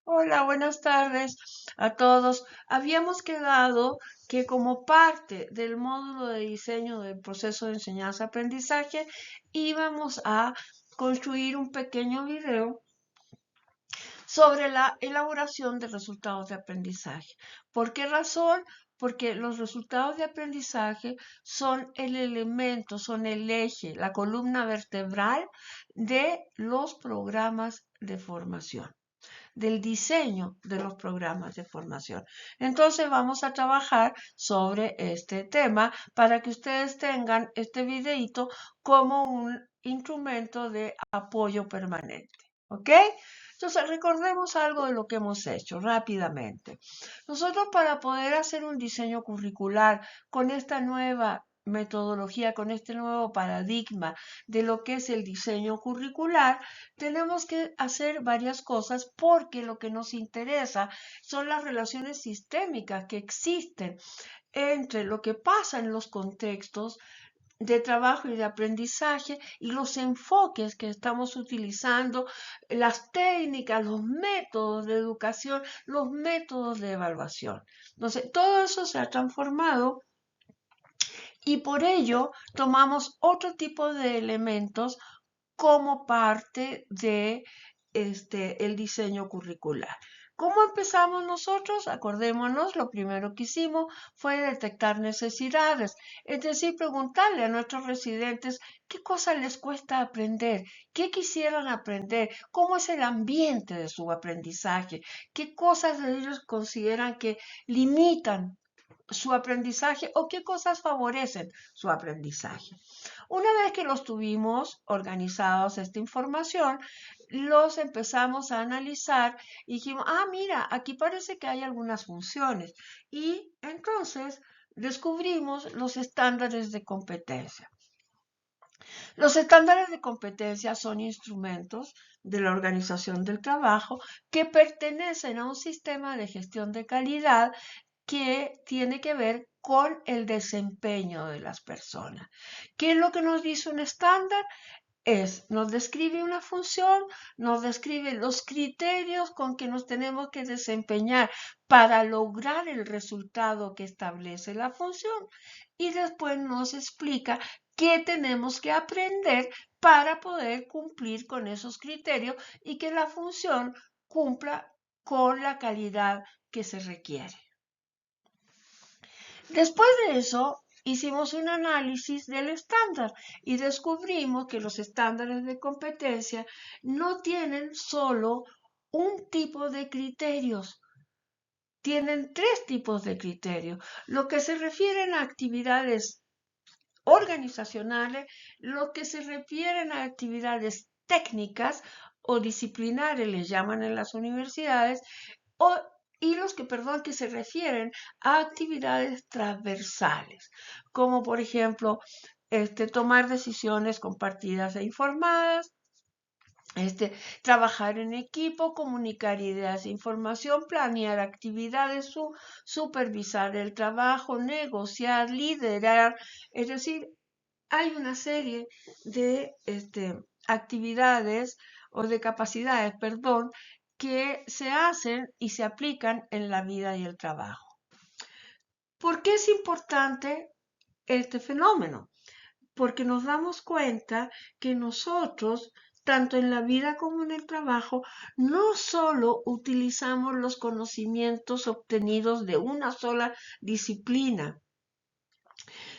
Hola, buenas tardes a todos. Habíamos quedado que como parte del módulo de diseño del proceso de enseñanza-aprendizaje íbamos a construir un pequeño video sobre la elaboración de resultados de aprendizaje. ¿Por qué razón? Porque los resultados de aprendizaje son el elemento, son el eje, la columna vertebral de los programas de formación, del diseño de los programas de formación. Entonces vamos a trabajar sobre este tema para que ustedes tengan este videito como un instrumento de apoyo permanente. ¿Ok? Entonces recordemos algo de lo que hemos hecho rápidamente. Nosotros para poder hacer un diseño curricular con esta nueva metodología, con este nuevo paradigma de lo que es el diseño curricular, tenemos que hacer varias cosas porque lo que nos interesa son las relaciones sistémicas que existen entre lo que pasa en los contextos de trabajo y de aprendizaje y los enfoques que estamos utilizando, las técnicas, los métodos de educación, los métodos de evaluación. Entonces, todo eso se ha transformado y por ello tomamos otro tipo de elementos como parte de el diseño curricular. ¿Cómo empezamos nosotros? Acordémonos, lo primero que hicimos fue detectar necesidades, es decir, preguntarle a nuestros residentes qué cosas les cuesta aprender, qué quisieran aprender, cómo es el ambiente de su aprendizaje, qué cosas ellos consideran que limitan su aprendizaje o qué cosas favorecen su aprendizaje. Una vez que los tuvimos organizados esta información, los empezamos a analizar y dijimos, mira, aquí parece que hay algunas funciones. Y entonces descubrimos los estándares de competencia. Los estándares de competencia son instrumentos de la organización del trabajo que pertenecen a un sistema de gestión de calidad que tiene que ver con el desempeño de las personas. ¿Qué es lo que nos dice un estándar? Nos describe una función, nos describe los criterios con que nos tenemos que desempeñar para lograr el resultado que establece la función y después nos explica qué tenemos que aprender para poder cumplir con esos criterios y que la función cumpla con la calidad que se requiere. Después de eso, hicimos un análisis del estándar y descubrimos que los estándares de competencia no tienen solo un tipo de criterios, tienen tres tipos de criterios. Lo que se refieren a actividades organizacionales, lo que se refieren a actividades técnicas o disciplinares, les llaman en las universidades, o, y los que, perdón, que se refieren a actividades transversales, como por ejemplo, tomar decisiones compartidas e informadas, trabajar en equipo, comunicar ideas e información, planear actividades, supervisar el trabajo, negociar, liderar, es decir, hay una serie de actividades o de capacidades, perdón, que se hacen y se aplican en la vida y el trabajo. ¿Por qué es importante este fenómeno? Porque nos damos cuenta que nosotros, tanto en la vida como en el trabajo, no solo utilizamos los conocimientos obtenidos de una sola disciplina.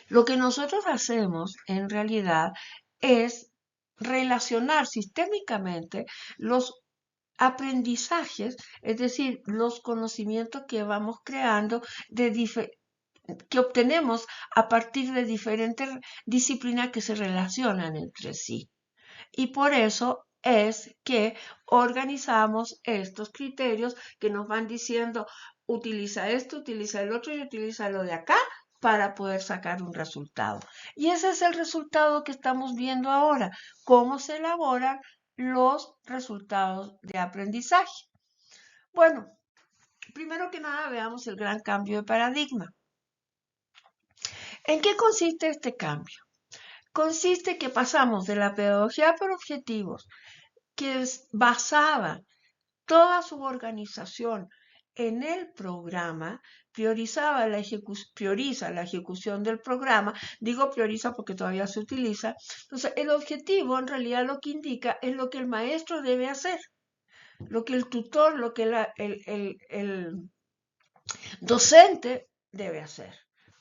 Lo que nosotros hacemos en realidad es relacionar sistémicamente los aprendizajes, es decir, los conocimientos que vamos creando que obtenemos a partir de diferentes disciplinas que se relacionan entre sí. Y por eso es que organizamos estos criterios que nos van diciendo, utiliza esto, utiliza el otro y utiliza lo de acá para poder sacar un resultado. Y ese es el resultado que estamos viendo ahora, cómo se elaboran los resultados de aprendizaje. Bueno, primero que nada veamos el gran cambio de paradigma. ¿En qué consiste este cambio? Consiste que pasamos de la pedagogía por objetivos, que es basada toda su organización en el programa prioriza la ejecución del programa. Digo prioriza porque todavía se utiliza. Entonces, el objetivo en realidad lo que indica es lo que el maestro debe hacer, lo que el tutor, lo que el docente debe hacer,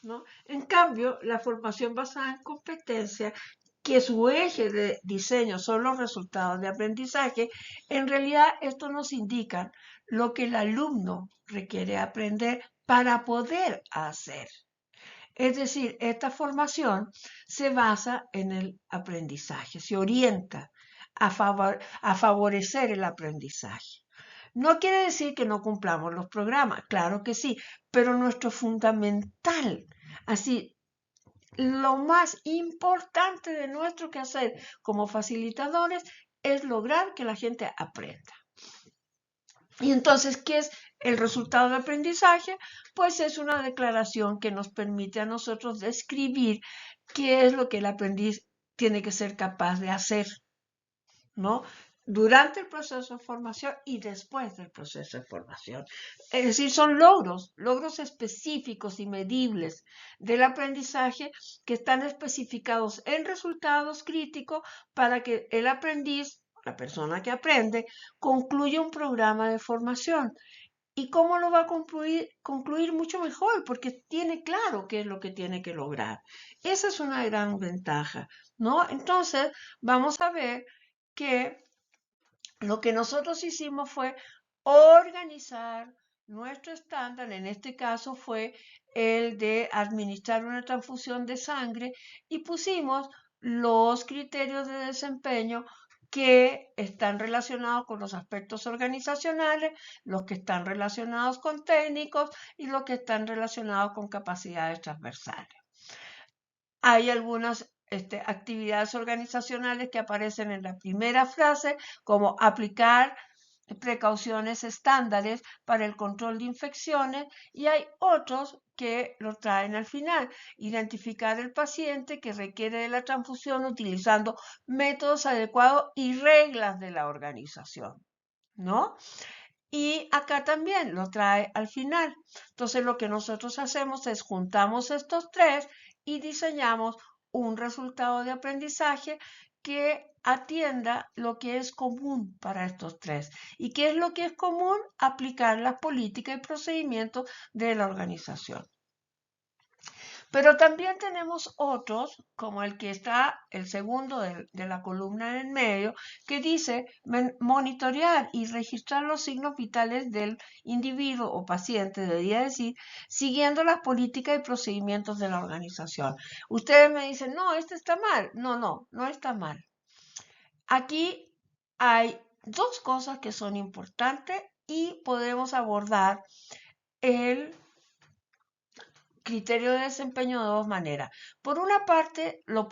¿no? En cambio, la formación basada en competencia, que su eje de diseño son los resultados de aprendizaje, en realidad esto nos indica lo que el alumno requiere aprender para poder hacer. Es decir, esta formación se basa en el aprendizaje, se orienta a favorecer el aprendizaje. No quiere decir que no cumplamos los programas, claro que sí, pero nuestro fundamental, así, lo más importante de nuestro quehacer como facilitadores es lograr que la gente aprenda. Y entonces, ¿qué es el resultado de aprendizaje? Pues es una declaración que nos permite a nosotros describir qué es lo que el aprendiz tiene que ser capaz de hacer, ¿no? Durante el proceso de formación y después del proceso de formación. Es decir, son logros específicos y medibles del aprendizaje que están especificados en resultados críticos para que el aprendiz, la persona que aprende, concluya un programa de formación. ¿Y cómo lo va a concluir mucho mejor? Porque tiene claro qué es lo que tiene que lograr. Esa es una gran ventaja, ¿no? Entonces, vamos a ver que lo que nosotros hicimos fue organizar nuestro estándar, en este caso fue el de administrar una transfusión de sangre, y pusimos los criterios de desempeño que están relacionados con los aspectos organizacionales, los que están relacionados con técnicos y los que están relacionados con capacidades transversales. Hay algunas actividades organizacionales que aparecen en la primera frase, como aplicar precauciones estándares para el control de infecciones, y hay otros que lo traen al final. Identificar el paciente que requiere de la transfusión utilizando métodos adecuados y reglas de la organización, ¿no? Y acá también lo trae al final. Entonces lo que nosotros hacemos es juntamos estos tres y diseñamos un resultado de aprendizaje que atienda lo que es común para estos tres. ¿Y qué es lo que es común? Aplicar las políticas y procedimientos de la organización. Pero también tenemos otros, como el que está, el segundo de la columna en medio, que dice monitorear y registrar los signos vitales del individuo o paciente, debería decir, siguiendo las políticas y procedimientos de la organización. Ustedes me dicen, no, este está mal. No está mal. Aquí hay dos cosas que son importantes y podemos abordar el criterio de desempeño de dos maneras. Por una parte, lo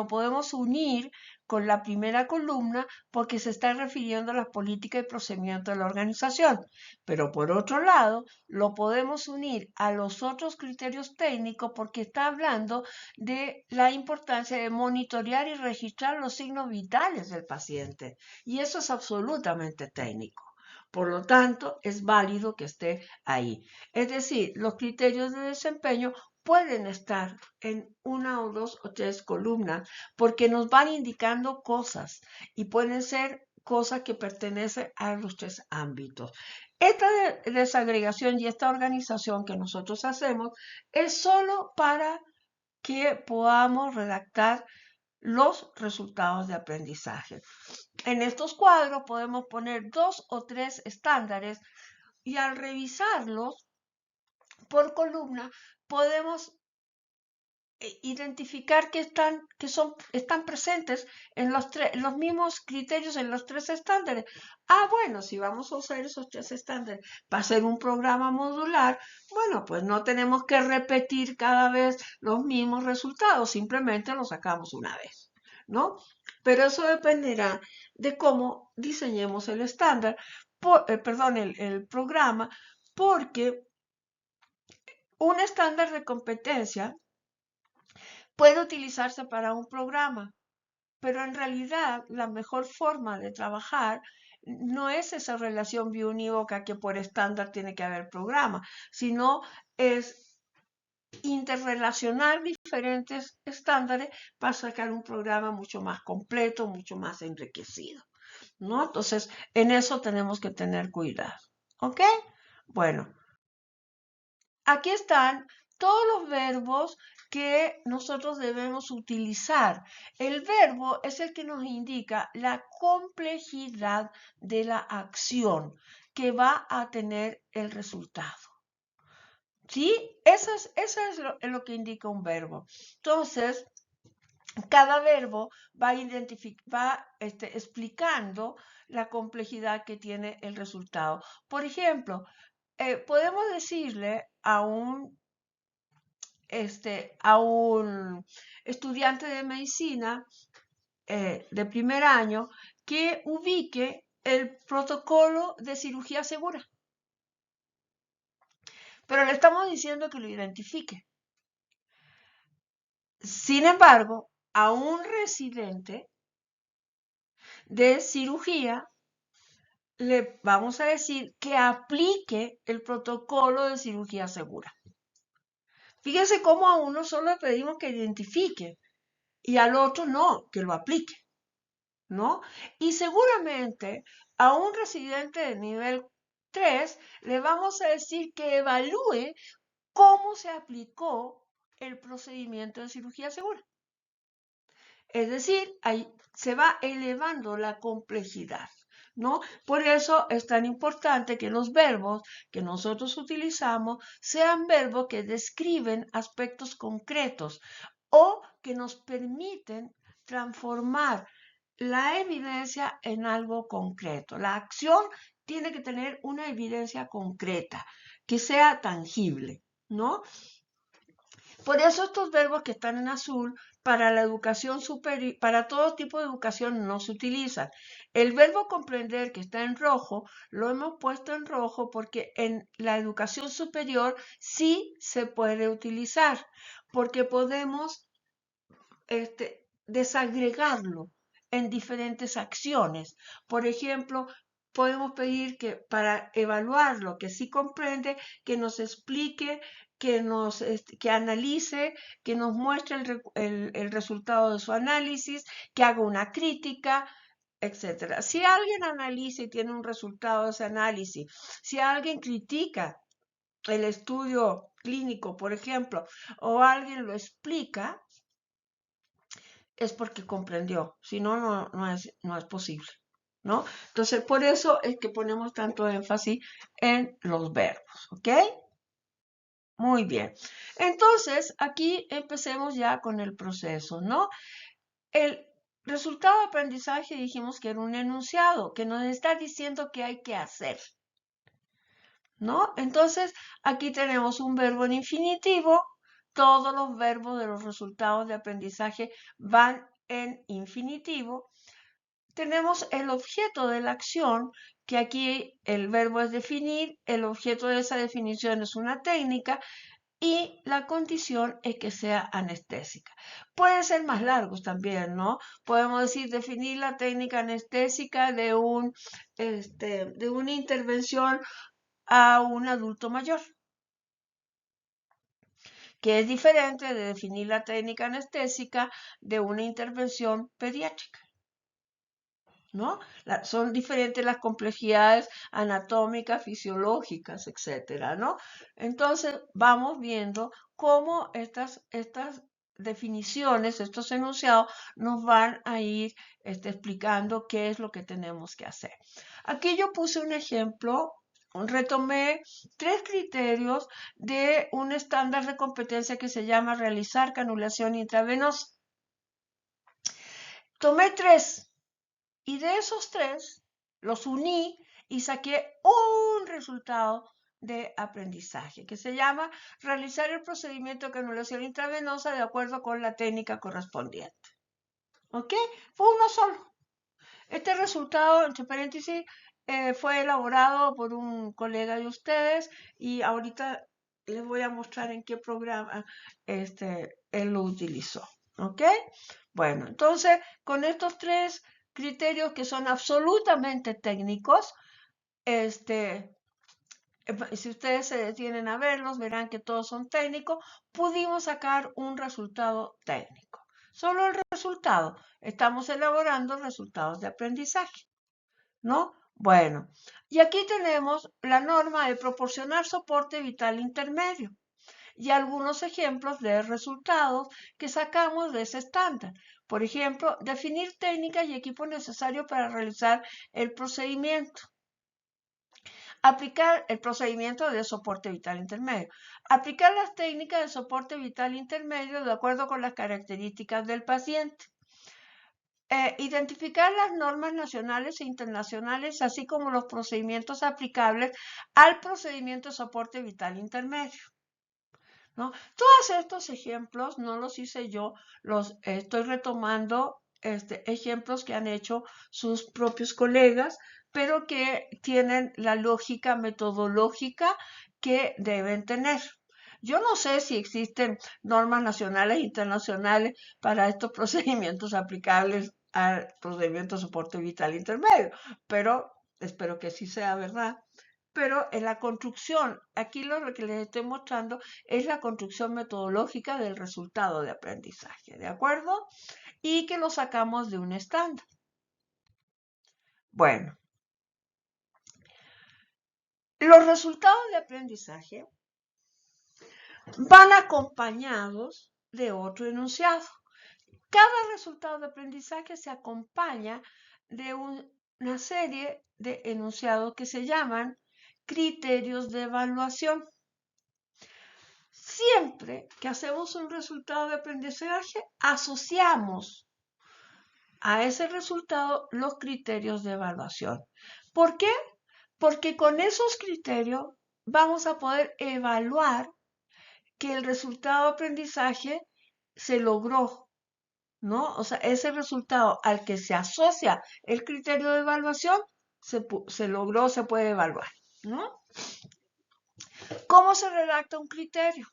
podemos unir con la primera columna porque se está refiriendo a las políticas y procedimientos de la organización. Pero por otro lado, lo podemos unir a los otros criterios técnicos porque está hablando de la importancia de monitorear y registrar los signos vitales del paciente. Y eso es absolutamente técnico. Por lo tanto, es válido que esté ahí. Es decir, los criterios de desempeño pueden estar en una o dos o tres columnas porque nos van indicando cosas y pueden ser cosas que pertenecen a los tres ámbitos. Esta desagregación y esta organización que nosotros hacemos es solo para que podamos redactar los resultados de aprendizaje. En estos cuadros podemos poner dos o tres estándares y al revisarlos por columna podemos identificar que están presentes en los mismos criterios en los tres estándares. Bueno, si vamos a usar esos tres estándares para hacer un programa modular, bueno, pues no tenemos que repetir cada vez los mismos resultados, simplemente los sacamos una vez, ¿no? Pero eso dependerá de cómo diseñemos el estándar, el programa, porque un estándar de competencia puede utilizarse para un programa, pero en realidad la mejor forma de trabajar no es esa relación biunívoca que por estándar tiene que haber programa, sino es interrelacionar diferentes estándares para sacar un programa mucho más completo, mucho más enriquecido, ¿no? Entonces, en eso tenemos que tener cuidado, ¿ok? Bueno, aquí están todos los verbos que nosotros debemos utilizar. El verbo es el que nos indica la complejidad de la acción que va a tener el resultado. ¿Sí? Eso es lo que indica un verbo. Entonces, cada verbo va explicando la complejidad que tiene el resultado. Por ejemplo, podemos decirle a un estudiante de medicina de primer año que ubique el protocolo de cirugía segura. Pero le estamos diciendo que lo identifique. Sin embargo, a un residente de cirugía le vamos a decir que aplique el protocolo de cirugía segura. Fíjense cómo a uno solo le pedimos que identifique y al otro no, que lo aplique, ¿no? Y seguramente a un residente de nivel 3 le vamos a decir que evalúe cómo se aplicó el procedimiento de cirugía segura. Es decir, ahí se va elevando la complejidad, ¿no? Por eso es tan importante que los verbos que nosotros utilizamos sean verbos que describen aspectos concretos o que nos permiten transformar la evidencia en algo concreto. La acción tiene que tener una evidencia concreta, que sea tangible, ¿no? Por eso estos verbos que están en azul para la educación superior, para todo tipo de educación no se utilizan. El verbo comprender que está en rojo, lo hemos puesto en rojo porque en la educación superior sí se puede utilizar, porque podemos desagregarlo en diferentes acciones. Por ejemplo, podemos pedir que para evaluar lo que sí comprende, que nos explique, que analice, que nos muestre el resultado de su análisis, que haga una crítica, etcétera. Si alguien analiza y tiene un resultado de ese análisis, si alguien critica el estudio clínico, por ejemplo, o alguien lo explica, es porque comprendió, si no, no es posible, ¿no? Entonces, por eso es que ponemos tanto énfasis en los verbos, ¿ok? Muy bien. Entonces, aquí empecemos ya con el proceso, ¿no? El resultado de aprendizaje dijimos que era un enunciado, que nos está diciendo qué hay que hacer, ¿no? Entonces, aquí tenemos un verbo en infinitivo. Todos los verbos de los resultados de aprendizaje van en infinitivo. Tenemos el objeto de la acción, que aquí el verbo es definir, el objeto de esa definición es una técnica y la condición es que sea anestésica. Pueden ser más largos también, ¿no? Podemos decir definir la técnica anestésica de una intervención a un adulto mayor, que es diferente de definir la técnica anestésica de una intervención pediátrica, ¿no? Son diferentes las complejidades anatómicas, fisiológicas, etcétera, ¿no? Entonces, vamos viendo cómo estas definiciones, estos enunciados, nos van a ir explicando qué es lo que tenemos que hacer. Aquí yo puse un ejemplo. Retomé 3 criterios de un estándar de competencia que se llama realizar canulación intravenosa. Tomé 3 y de esos 3 los uní y saqué un resultado de aprendizaje que se llama realizar el procedimiento de canulación intravenosa de acuerdo con la técnica correspondiente. ¿Ok? Fue uno solo. Este resultado, entre paréntesis, fue elaborado por un colega de ustedes y ahorita les voy a mostrar en qué programa él lo utilizó. ¿Ok? Bueno, entonces con estos 3 criterios que son absolutamente técnicos. Si ustedes se detienen a verlos, verán que todos son técnicos. Pudimos sacar un resultado técnico. Solo el resultado. Estamos elaborando resultados de aprendizaje, ¿no? Bueno, y aquí tenemos la norma de proporcionar soporte vital intermedio y algunos ejemplos de resultados que sacamos de ese estándar. Por ejemplo, definir técnicas y equipos necesarios para realizar el procedimiento. Aplicar el procedimiento de soporte vital intermedio. Aplicar las técnicas de soporte vital intermedio de acuerdo con las características del paciente. Identificar las normas nacionales e internacionales, así como los procedimientos aplicables al procedimiento de soporte vital intermedio, ¿no? Todos estos ejemplos no los hice yo, los estoy retomando ejemplos que han hecho sus propios colegas, pero que tienen la lógica metodológica que deben tener. Yo no sé si existen normas nacionales e internacionales para estos procedimientos aplicables al procedimiento de soporte vital intermedio, pero espero que sí sea verdad. Pero en la construcción, aquí lo que les estoy mostrando es la construcción metodológica del resultado de aprendizaje, ¿de acuerdo? Y que lo sacamos de un estándar. Bueno, los resultados de aprendizaje van acompañados de otro enunciado. Cada resultado de aprendizaje se acompaña de una serie de enunciados que se llaman criterios de evaluación. Siempre que hacemos un resultado de aprendizaje, asociamos a ese resultado los criterios de evaluación. ¿Por qué? Porque con esos criterios vamos a poder evaluar que el resultado de aprendizaje se logró, ¿no? O sea, ese resultado al que se asocia el criterio de evaluación se logró, se puede evaluar, ¿no? ¿Cómo se redacta un criterio?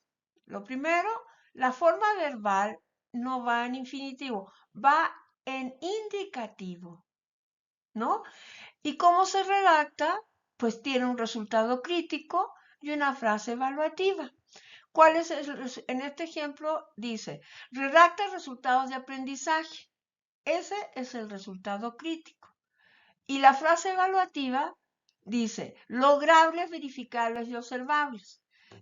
Lo primero, la forma verbal no va en infinitivo, va en indicativo, ¿no? ¿Y cómo se redacta? Pues tiene un resultado crítico y una frase evaluativa. ¿Cuál es en este ejemplo? Dice, redacta resultados de aprendizaje. Ese es el resultado crítico. Y la frase evaluativa dice, logrables, verificables y observables.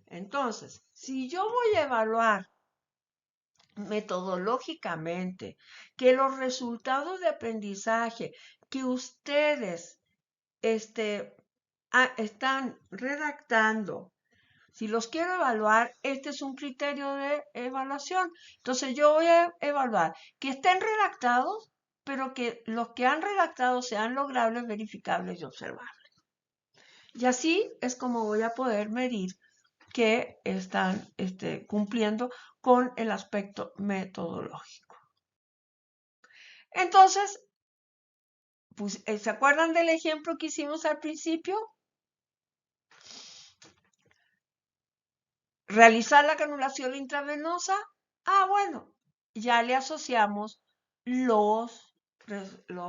Entonces, si yo voy a evaluar metodológicamente que los resultados de aprendizaje que ustedes están redactando, si los quiero evaluar, este es un criterio de evaluación. Entonces yo voy a evaluar que estén redactados, pero que los que han redactado sean logrables, verificables y observables. Y así es como voy a poder medir que están cumpliendo con el aspecto metodológico. Entonces, pues, ¿se acuerdan del ejemplo que hicimos al principio? Realizar la canulación intravenosa. Bueno, ya le asociamos los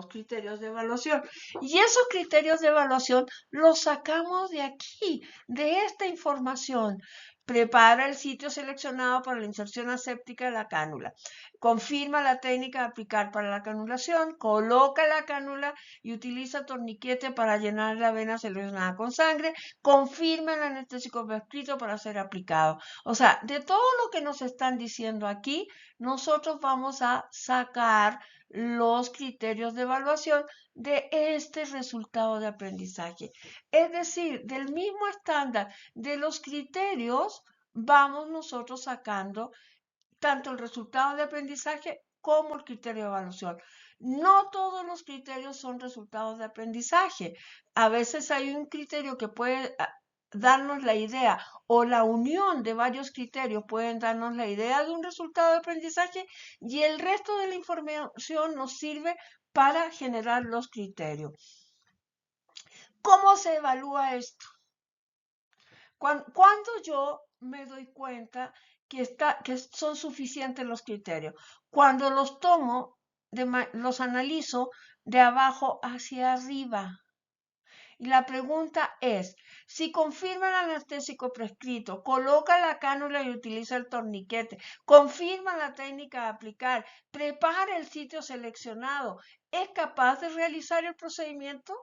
criterios de evaluación. Y esos criterios de evaluación los sacamos de aquí, de esta información. Prepara el sitio seleccionado para la inserción aséptica de la cánula. Confirma la técnica de aplicar para la canulación. Coloca la cánula y utiliza torniquete para llenar la vena seleccionada con sangre. Confirma el anestésico prescrito para ser aplicado. O sea, de todo lo que nos están diciendo aquí, nosotros vamos a sacar los criterios de evaluación de este resultado de aprendizaje. Es decir, del mismo estándar de los criterios, vamos nosotros sacando tanto el resultado de aprendizaje como el criterio de evaluación. No todos los criterios son resultados de aprendizaje. A veces hay un criterio que puede darnos la idea o la unión de varios criterios pueden darnos la idea de un resultado de aprendizaje y el resto de la información nos sirve para generar los criterios. ¿Cómo se evalúa esto? Cuando yo me doy cuenta que son suficientes los criterios, cuando los tomo, los analizo de abajo hacia arriba. Y la pregunta es, si confirma el anestésico prescrito, coloca la cánula y utiliza el torniquete, confirma la técnica a aplicar, prepara el sitio seleccionado, ¿es capaz de realizar el procedimiento?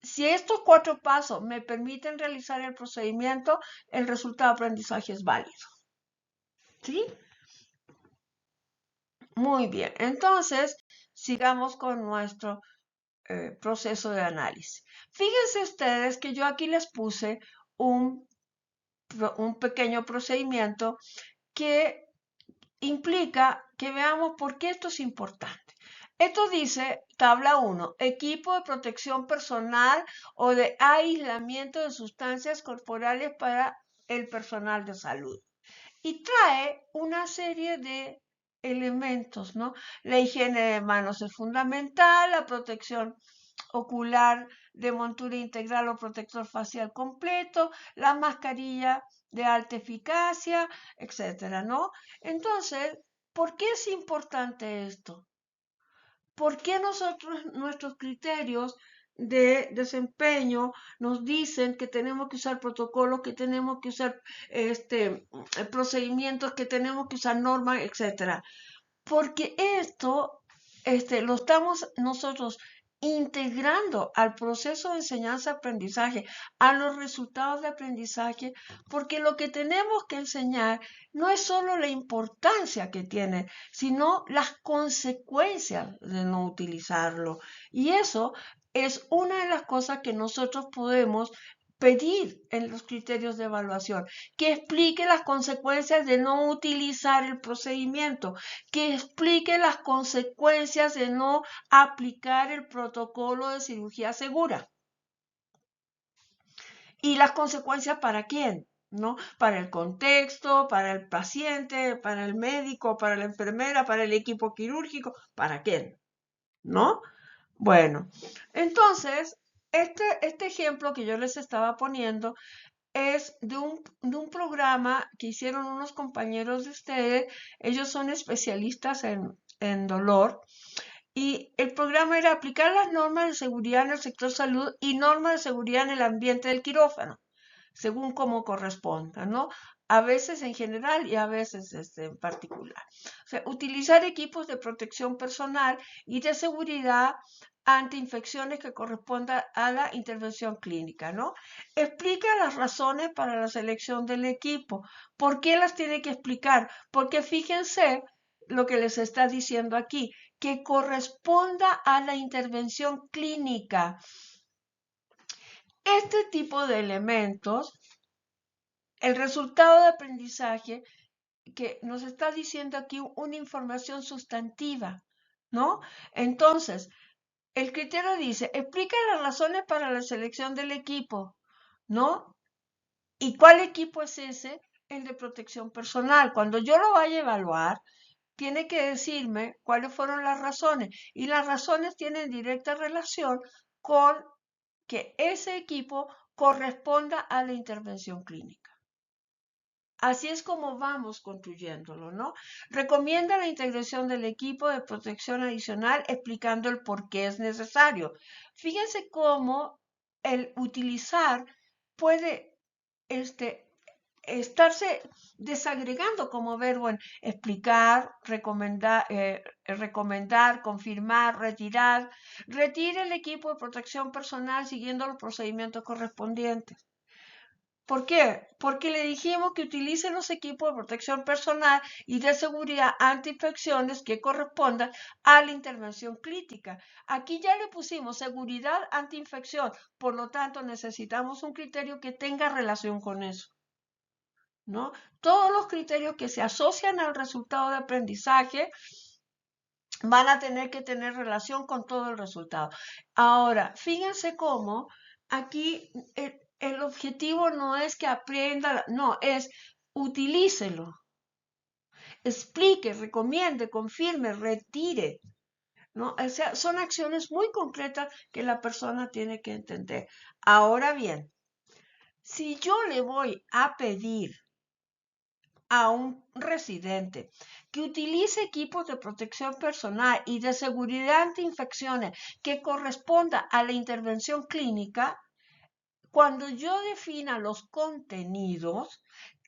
Si estos 4 pasos me permiten realizar el procedimiento, el resultado de aprendizaje es válido. ¿Sí? Muy bien. Entonces, sigamos con nuestro proceso de análisis. Fíjense ustedes que yo aquí les puse un pequeño procedimiento que implica que veamos por qué esto es importante. Esto dice, tabla 1, equipo de protección personal o de aislamiento de sustancias corporales para el personal de salud. Y trae una serie de elementos, ¿no? La higiene de manos es fundamental, la protección ocular de montura integral o protector facial completo, la mascarilla de alta eficacia, etcétera, ¿no? Entonces, ¿por qué es importante esto? ¿Por qué nuestros criterios de desempeño nos dicen que tenemos que usar protocolos, que tenemos que usar procedimientos, que tenemos que usar normas, etcétera? Porque esto lo estamos nosotros integrando al proceso de enseñanza-aprendizaje, a los resultados de aprendizaje, porque lo que tenemos que enseñar no es solo la importancia que tiene, sino las consecuencias de no utilizarlo. Y eso es una de las cosas que nosotros podemos pedir en los criterios de evaluación, que explique las consecuencias de no utilizar el procedimiento, que explique las consecuencias de no aplicar el protocolo de cirugía segura. ¿Y las consecuencias para quién? ¿No? Para el contexto, para el paciente, para el médico, para la enfermera, para el equipo quirúrgico, ¿para quién? ¿No? Bueno, entonces, este ejemplo que yo les estaba poniendo es de un programa que hicieron unos compañeros de ustedes. Ellos son especialistas en dolor. Y el programa era aplicar las normas de seguridad en el sector salud y normas de seguridad en el ambiente del quirófano, según como corresponda, ¿no? A veces en general y a veces en particular. O sea, utilizar equipos de protección personal y de seguridad ante infecciones que correspondan a la intervención clínica, ¿no? Explica las razones para la selección del equipo. ¿Por qué las tiene que explicar? Porque fíjense lo que les está diciendo aquí, que corresponda a la intervención clínica. Este tipo de elementos, el resultado de aprendizaje que nos está diciendo aquí una información sustantiva, ¿no? Entonces, el criterio dice, explica las razones para la selección del equipo, ¿no? ¿Y cuál equipo es ese? El de protección personal. Cuando yo lo vaya a evaluar, tiene que decirme cuáles fueron las razones. Y las razones tienen directa relación con que ese equipo corresponda a la intervención clínica. Así es como vamos construyéndolo, ¿no? Recomienda la integración del equipo de protección adicional explicando el por qué es necesario. Fíjense cómo el utilizar puede estarse desagregando como verbo en explicar, recomendar, confirmar, retirar. Retire el equipo de protección personal siguiendo los procedimientos correspondientes. ¿Por qué? Porque le dijimos que utilice los equipos de protección personal y de seguridad ante infecciones que correspondan a la intervención crítica. Aquí ya le pusimos seguridad ante infección, por lo tanto necesitamos un criterio que tenga relación con eso, ¿no? Todos los criterios que se asocian al resultado de aprendizaje van a tener que tener relación con todo el resultado. Ahora, fíjense cómo aquí el objetivo no es que aprenda, no, es utilícelo, explique, recomiende, confirme, retire, ¿no? O sea, son acciones muy concretas que la persona tiene que entender. Ahora bien, si yo le voy a pedir a un residente que utilice equipos de protección personal y de seguridad ante infecciones que corresponda a la intervención clínica, cuando yo defina los contenidos,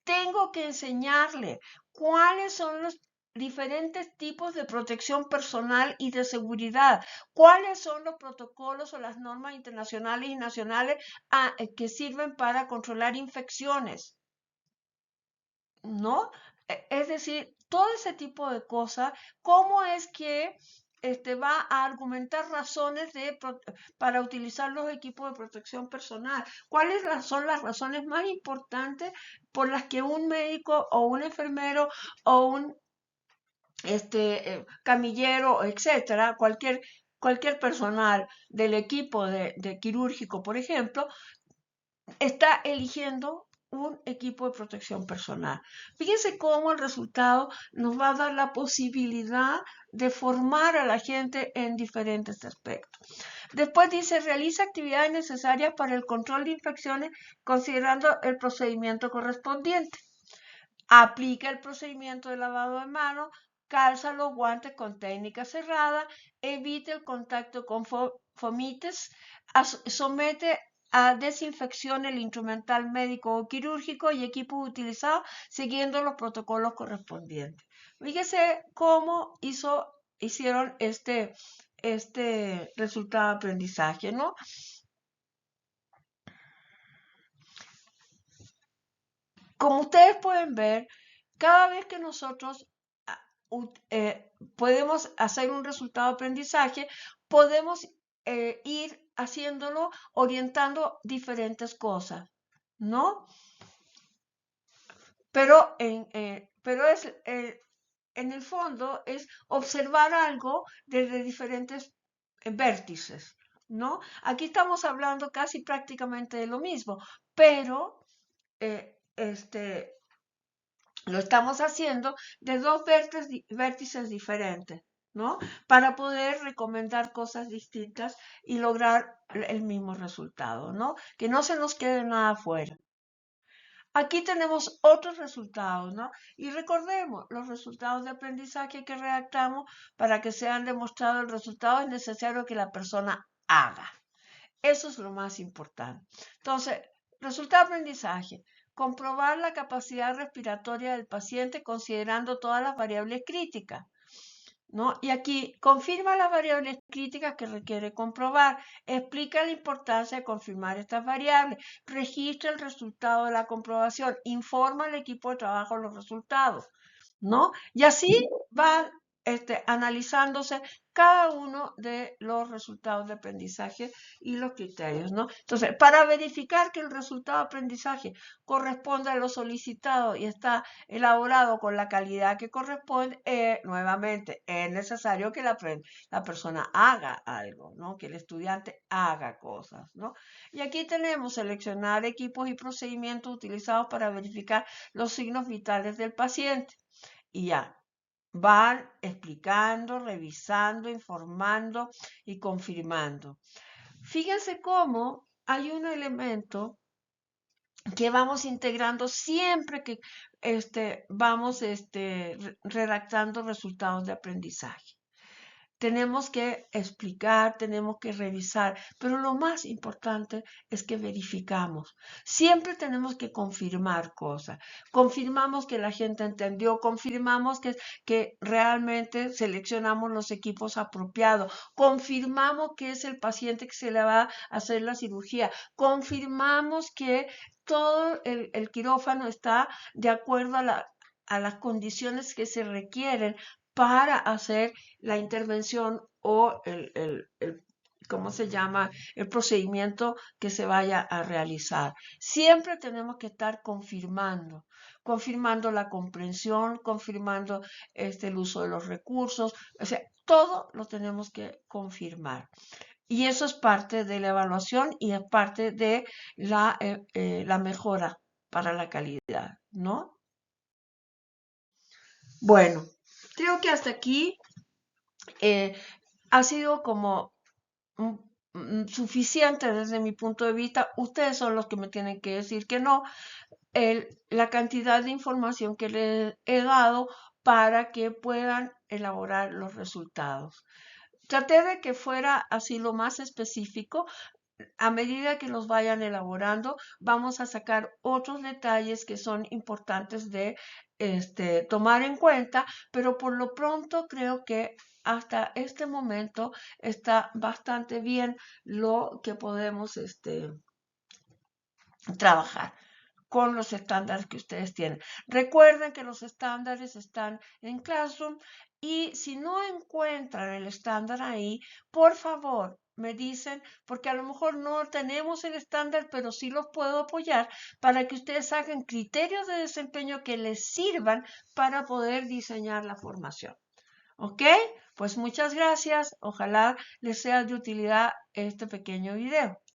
tengo que enseñarle cuáles son los diferentes tipos de protección personal y de seguridad, cuáles son los protocolos o las normas internacionales y nacionales que sirven para controlar infecciones, ¿no? Es decir, todo ese tipo de cosas, cómo es que va a argumentar razones para utilizar los equipos de protección personal. ¿Cuáles son las razones más importantes por las que un médico o un enfermero o un camillero, etcétera, cualquier personal del equipo de quirúrgico, por ejemplo, está eligiendo un equipo de protección personal? Fíjense cómo el resultado nos va a dar la posibilidad de formar a la gente en diferentes aspectos. Después dice, realiza actividades necesarias para el control de infecciones considerando el procedimiento correspondiente. Aplica el procedimiento de lavado de manos, calza los guantes con técnica cerrada, evite el contacto con fomites, somete a desinfección el instrumental médico o quirúrgico y equipos utilizados siguiendo los protocolos correspondientes. Fíjese cómo hicieron este resultado de aprendizaje, ¿no? Como ustedes pueden ver, cada vez que nosotros podemos hacer un resultado de aprendizaje, podemos ir haciéndolo orientando diferentes cosas, ¿no? Pero en el fondo es observar algo desde diferentes vértices, ¿no? Aquí estamos hablando casi prácticamente de lo mismo, pero lo estamos haciendo de dos vértices diferentes, ¿no? Para poder recomendar cosas distintas y lograr el mismo resultado, ¿no? Que no se nos quede nada afuera. Aquí tenemos otros resultados, ¿no? Y recordemos, los resultados de aprendizaje que redactamos para que sean demostrados el resultado es necesario que la persona haga. Eso es lo más importante. Entonces, resultado de aprendizaje. Comprobar la capacidad respiratoria del paciente considerando todas las variables críticas, ¿no? Y aquí confirma las variables críticas que requiere comprobar, explica la importancia de confirmar estas variables, registra el resultado de la comprobación, informa al equipo de trabajo los resultados, ¿no? Y así va analizándose cada uno de los resultados de aprendizaje y los criterios, ¿no? Entonces, para verificar que el resultado de aprendizaje corresponde a lo solicitado y está elaborado con la calidad que corresponde, nuevamente, es necesario que la persona haga algo, ¿no? Que el estudiante haga cosas, ¿no? Y aquí tenemos seleccionar equipos y procedimientos utilizados para verificar los signos vitales del paciente. Y ya, van explicando, revisando, informando y confirmando. Fíjense cómo hay un elemento que vamos integrando siempre que vamos redactando resultados de aprendizaje. Tenemos que explicar, tenemos que revisar, pero lo más importante es que verificamos. Siempre tenemos que confirmar cosas. Confirmamos que la gente entendió, confirmamos que realmente seleccionamos los equipos apropiados, confirmamos que es el paciente que se le va a hacer la cirugía, confirmamos que todo el quirófano está de acuerdo a las condiciones que se requieren para hacer la intervención o ¿cómo se llama? El procedimiento que se vaya a realizar. Siempre tenemos que estar confirmando la comprensión, confirmando el uso de los recursos, o sea, todo lo tenemos que confirmar. Y eso es parte de la evaluación y es parte de la mejora para la calidad, ¿no? Bueno, creo que hasta aquí ha sido como suficiente desde mi punto de vista. Ustedes son los que me tienen que decir que no. la cantidad de información que les he dado para que puedan elaborar los resultados. Traté de que fuera así lo más específico. A medida que los vayan elaborando, vamos a sacar otros detalles que son importantes de tomar en cuenta, pero por lo pronto creo que hasta este momento está bastante bien lo que podemos trabajar con los estándares que ustedes tienen. Recuerden que los estándares están en Classroom y si no encuentran el estándar ahí, por favor, me dicen, porque a lo mejor no tenemos el estándar, pero sí los puedo apoyar para que ustedes hagan criterios de desempeño que les sirvan para poder diseñar la formación. ¿Ok? Pues muchas gracias. Ojalá les sea de utilidad este pequeño video.